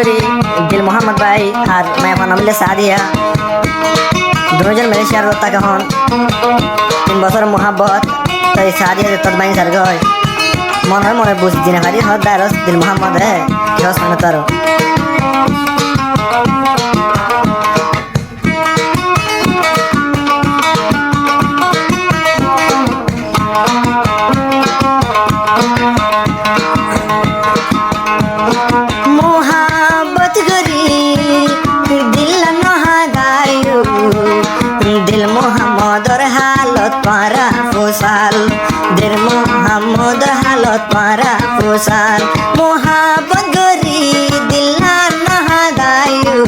করি দিল মোহাম্মদ ভাই আর মায়া নাম হলে সাদিয়া দুজন মালয়েশিয়ার তাকে হন 3 বছর মোহাব্বত তাই সাদিয়া তোর বাইন সার গয় মনে বুঝ দিনে ভারি হদ দারস দিল মোহাম্মদ হে কেউ শোনো তারো दिल मोहम्मदर हालत पारा फुसाल दिल मोहम्मद हालत पारा फुसाल मोहब्बत गरी दिल नहादायु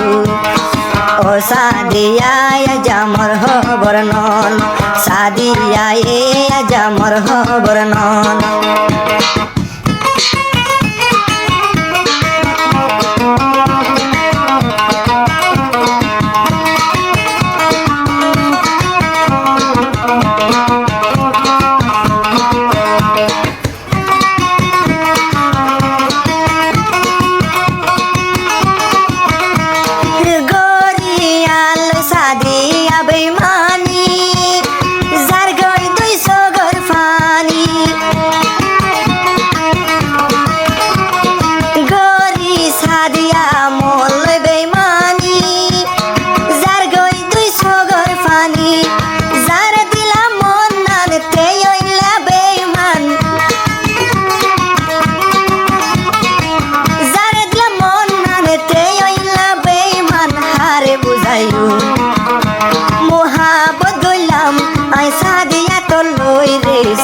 ओ सादिया या जामर हो बरनन सादिया या जामर हो बरनन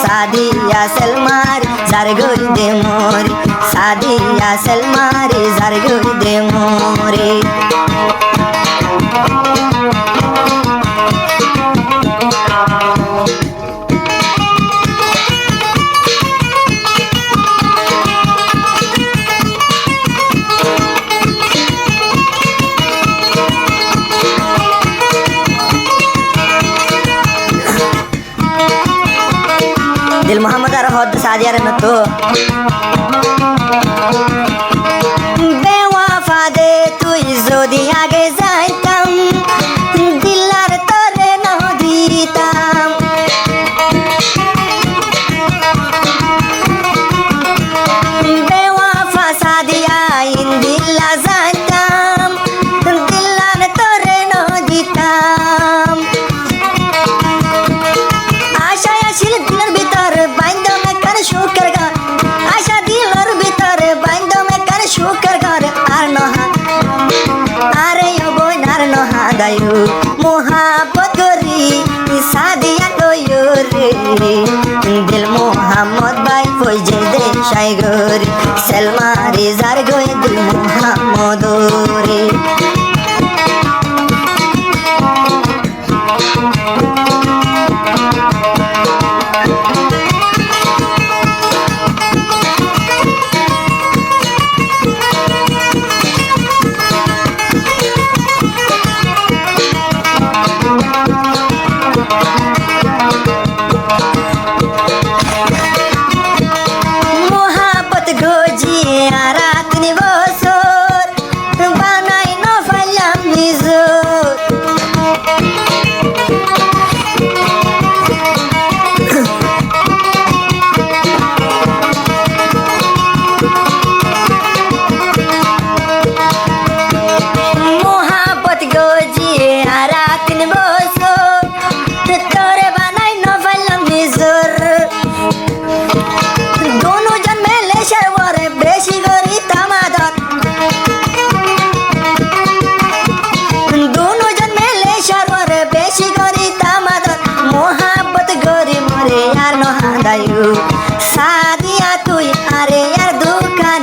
सादिया सलमारी जारगोई दे मोरी सादिया सलमारी जारगोई दे मोरी दिल मोहम्मद আর হদ সাদিয়ার মতো বেওয়াফা দে তুই যদি আগে যাইতাম দিলার তোরে না দিতাম বেওয়াফা সাদিয়া ইন দিলা যাইতাম দিলার তোরে না দিতাম আশা আসিল দিলার मोहब्बत करी सादिया गयो रे दिल मोहम्मद भाई फौजे दे शाय गरी सलमारी जार गए दिल मोहम्मद रे सादिया तुई अरे यार दुकान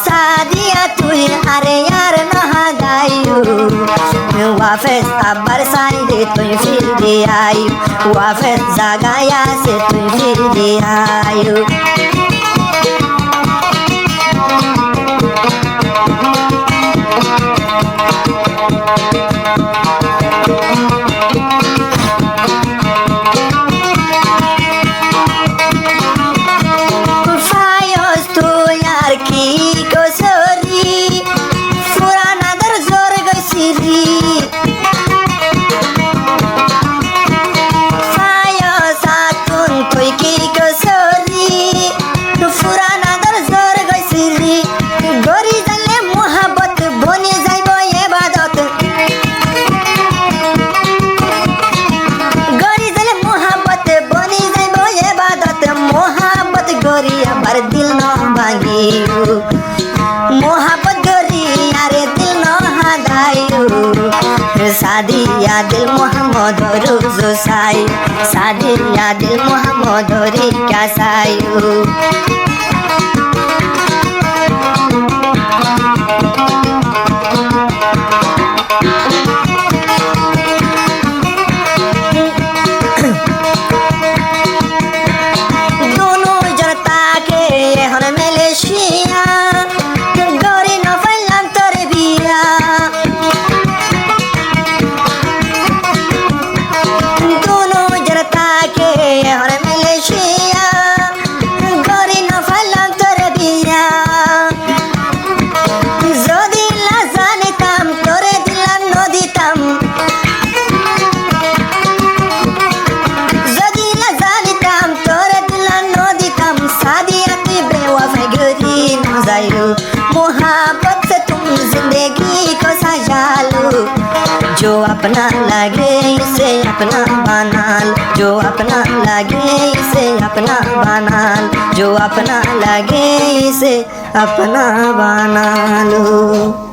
सादिया तुई अरे यार नहा दायु वाफेस अब्बर साइडे तुई फिर दे आयु वाफेस जागाया से तुई फिर दे आयु की को सोरी सादिया दिल मोहम्मद रोजो साई सादिया दिल मोहम्मद रे क्या सायु मोहब्बत से तुम जिंदगी को सजा लो जो अपना लगे इसे अपना बना लो जो अपना लगे इसे अपना बना लो जो अपना लगे इसे अपना बना लो।